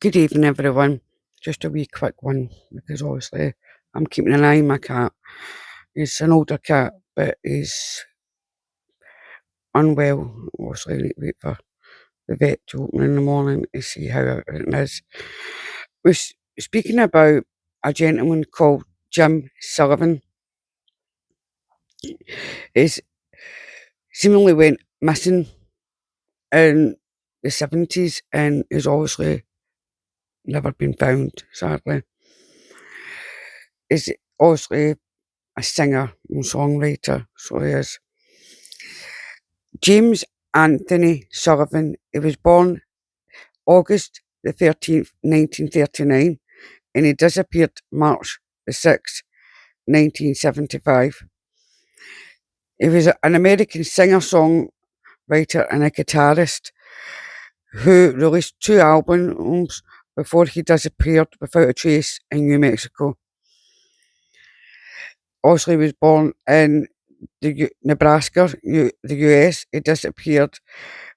Good evening, everyone. Just a wee quick one because obviously I'm keeping an eye on my cat. He's an older cat, but he's unwell. Obviously, I need to wait for the vet to open in the morning to see how everything is. We're speaking about a gentleman called Jim Sullivan. He seemingly went missing in the 70s and is obviously never been found, sadly. He's obviously a singer and songwriter, so he is. James Anthony Sullivan. He was born August the 13th, 1939, and he disappeared March the 6th, 1975. He was an American singer-songwriter and a guitarist who released 2 albums before he disappeared without a trace in New Mexico. Also, he was born in Nebraska, the US. He disappeared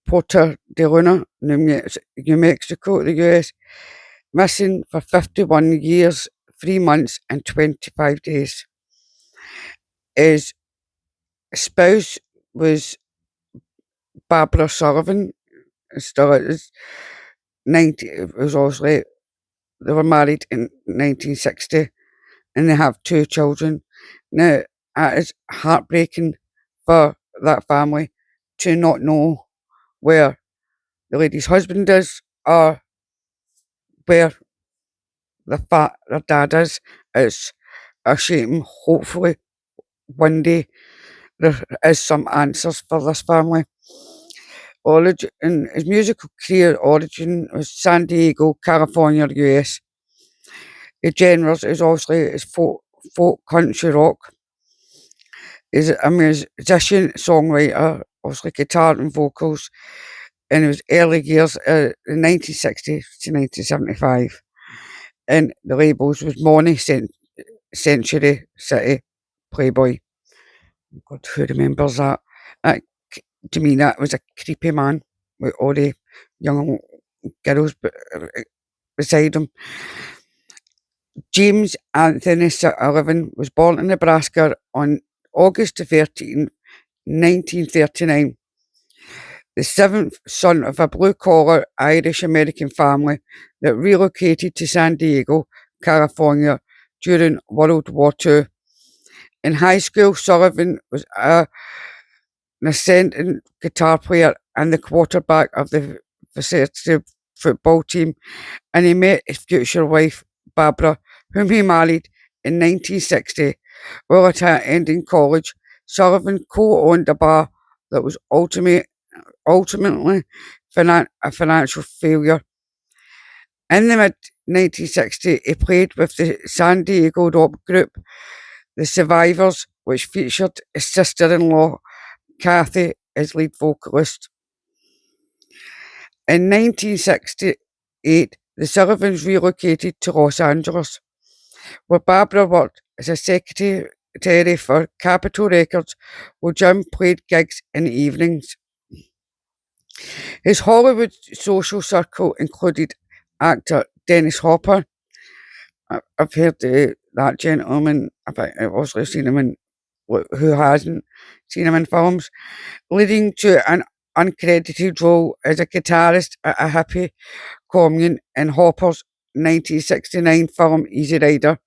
Puerto de Luna, New Mexico, the US, missing for 51 years, 3 months, and 25 days. His spouse was Barbara Sullivan, still is 90. It was obviously, they were married in 1960 and they have 2 children. Now, it is heartbreaking for that family to not know where the lady's husband is or where their dad is. It's a shame. Hopefully, one day there is some answers for this family. In his musical career origin was San Diego, California, US. The genres is obviously folk, country, rock. He's a musician, songwriter, obviously guitar and vocals in his early years, in 1960 to 1975. And the labels was Money, Century City, Playboy. God, who remembers that? That to me, that was a creepy man with all the young girls beside him. James Anthony Sullivan was born in Nebraska on August the 13th, 1939. The seventh son of a blue-collar Irish-American family that relocated to San Diego, California during World War II. In high school, Sullivan was an ascending guitar player and the quarterback of the varsity football team, and he met his future wife, Barbara, whom he married in 1960. While attending college, Sullivan co-owned a bar that was ultimately a financial failure. In the mid-1960s, he played with the San Diego rock group The Survivors, which featured his sister-in-law, Kathy, as lead vocalist. In 1968, the Sullivans relocated to Los Angeles, where Barbara worked as a secretary for Capitol Records, while Jim played gigs in the evenings. His Hollywood social circle included actor Dennis Hopper. I've heard that gentleman. I've also seen him in, who hasn't seen him in films, leading to an uncredited role as a guitarist at a hippie commune in Hopper's 1969 film Easy Rider.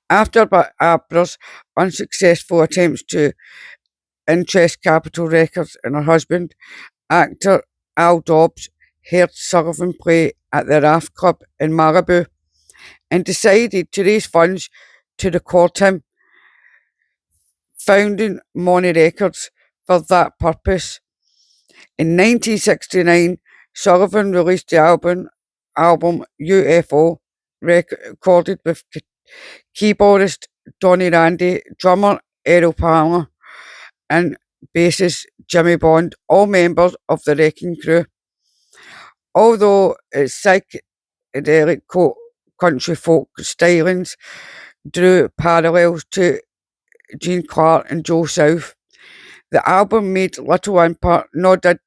After Barbara's unsuccessful attempts to interest Capitol Records and her husband, actor Al Dobbs, heard Sullivan play at the Raft Club in Malibu and decided to raise funds to record him, founding Money Records for that purpose. In 1969, Sullivan released the album UFO, recorded with keyboardist Donny Randy, drummer Errol Palmer, and bassist Jimmy Bond, all members of the Wrecking Crew. Although its psychedelic country folk stylings drew parallels to Gene Clark and Joe South, the album made little impact, nor did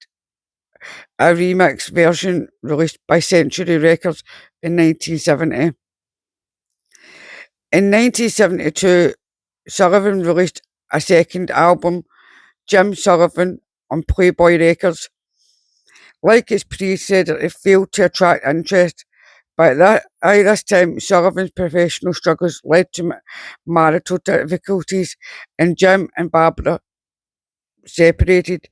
a remix version released by Century Records in 1970. In 1972, Sullivan released a second album, Jim Sullivan, on Playboy Records. Like its predecessor, it failed to attract interest, but this time Sullivan's professional struggles led to marital difficulties, and Jim and Barbara separated.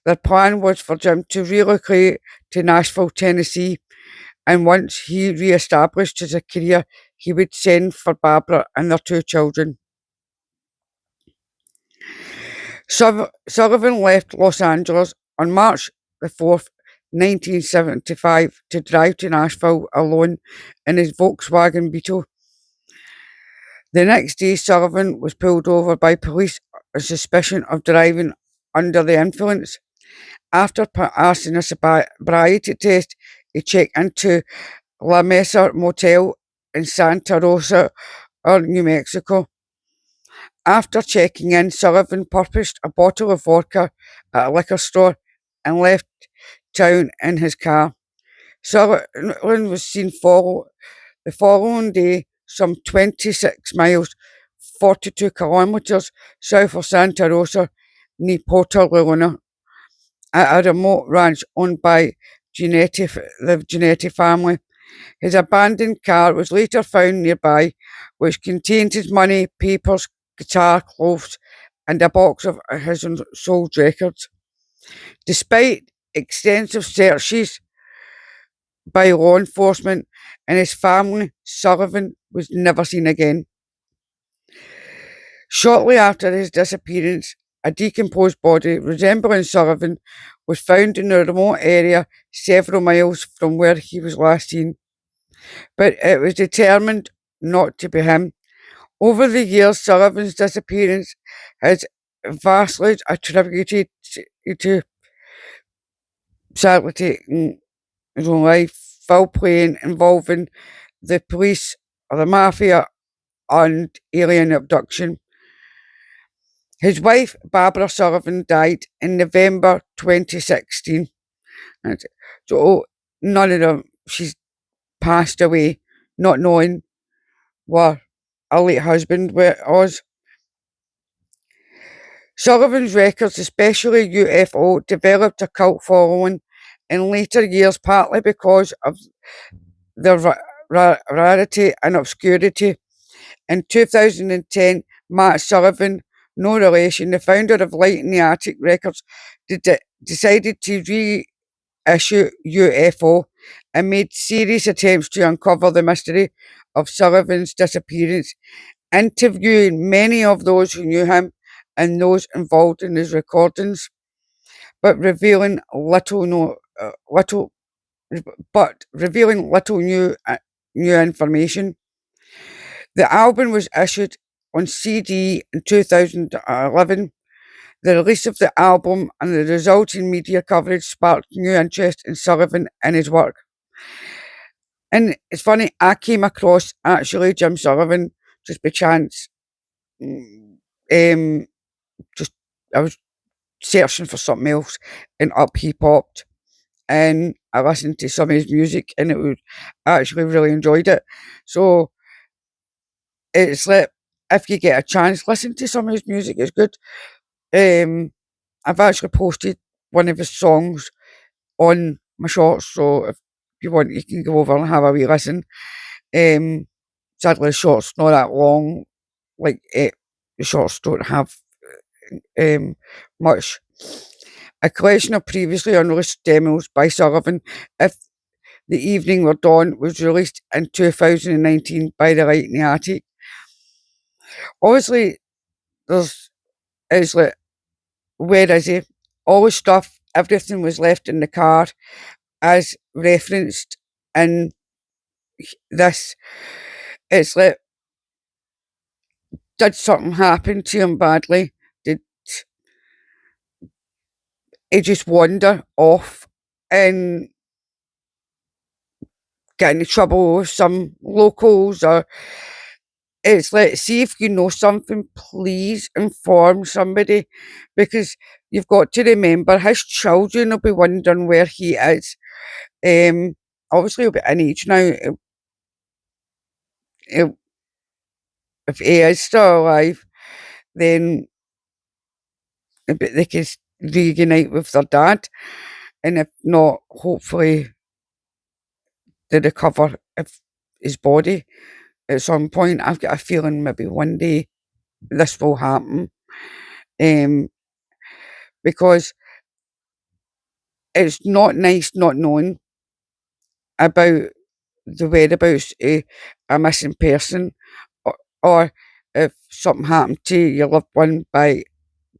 Their plan was for Jim to relocate to Nashville, Tennessee, and once he re-established his career, he would send for Barbara and their two children. Sullivan left Los Angeles on March the 4th, 1975, to drive to Nashville alone in his Volkswagen Beetle. The next day, Sullivan was pulled over by police on suspicion of driving under the influence. After passing a sobriety test, he checked into La Mesa Motel in Santa Rosa, New Mexico. After checking in, Sullivan purchased a bottle of vodka at a liquor store and left town in his car. Sullivan was seen the following day some 26 miles, 42 kilometres south of Santa Rosa, near Porto Luna, at a remote ranch owned by the Giannetti family. His abandoned car was later found nearby, which contained his money, papers, guitar, clothes, and a box of his unsold records. Despite extensive searches by law enforcement and his family, Sullivan was never seen again. Shortly after his disappearance, a decomposed body resembling Sullivan was found in a remote area several miles from where he was last seen, but it was determined not to be him. Over the years, Sullivan's disappearance has vastly attributed to sadly taking his own life, foul play involving the police or the mafia and alien abduction. His wife, Barbara Sullivan, died in November 2016. So none of them, she's passed away, not knowing where her late husband was. Sullivan's records, especially UFO, developed a cult following in later years, partly because of their rarity and obscurity. In 2010, Matt Sullivan, no relation, the founder of Light in the Attic Records, decided to reissue UFO and made serious attempts to uncover the mystery of Sullivan's disappearance, interviewing many of those who knew him and those involved in his recordings, but revealing little new information. The album was issued on CD in 2011. The release of the album and the resulting media coverage sparked new interest in Sullivan and his work. And it's funny, I came across actually Jim Sullivan just by chance. Just I was searching for something else, and up he popped, and I listened to some of his music, and I actually really enjoyed it. So it's like, if you get a chance, listen to some of his music. It's good. I've actually posted one of his songs on my shorts, so if you want, you can go over and have a wee listen. Sadly, the shorts not that long. Like the shorts don't have much. A collection of previously unreleased demos by Sullivan, If the Evening Were Dawn, was released in 2019 by the Light in the Attic. Obviously, it's like, where is he? All his stuff, everything was left in the car, as referenced in this. It's like, did something happen to him badly? Did he just wander off and get into trouble with some locals? Or it's like, see if you know something, please inform somebody, because you've got to remember his children will be wondering where he is. Obviously, he'll be in age now. He'll, if he is still alive, then they can reunite with their dad, and if not, hopefully they recover if his body at some point. I've got a feeling maybe one day this will happen, um, because it's not nice not knowing about the whereabouts of a missing person, or if something happened to your loved one by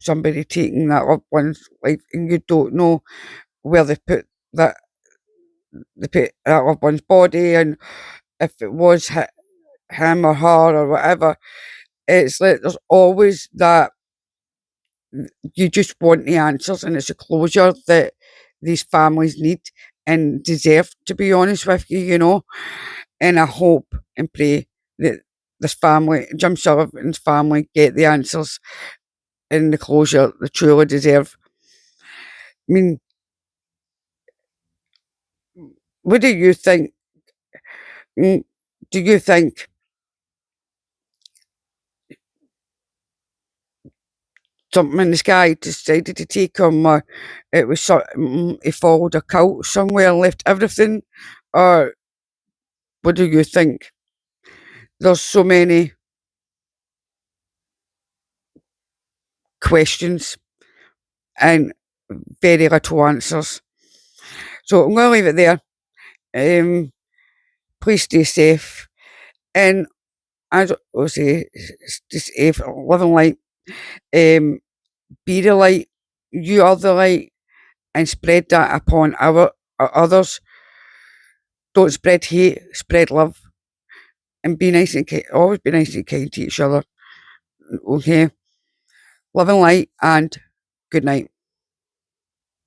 somebody taking that loved one's life and you don't know where that they put that loved one's body, and if it was him or her or whatever. It's like there's always that you just want the answers, and it's a closure that these families need and deserve, to be honest with you, And I hope and pray that this family, Jim Sullivan's family, get the answers and the closure they truly deserve. I mean, what do you think? Do you think something in the sky decided to take him, or it was something he followed a cult somewhere and left everything? Or what do you think? There's so many questions and very little answers. So I'm going to leave it there. Please stay safe. And as I say, stay safe, living light, be the light, you are the light, and spread that upon others. Don't spread hate, spread love, and be nice and kind. Always be nice and kind to each other. Okay? Love and light, and good night.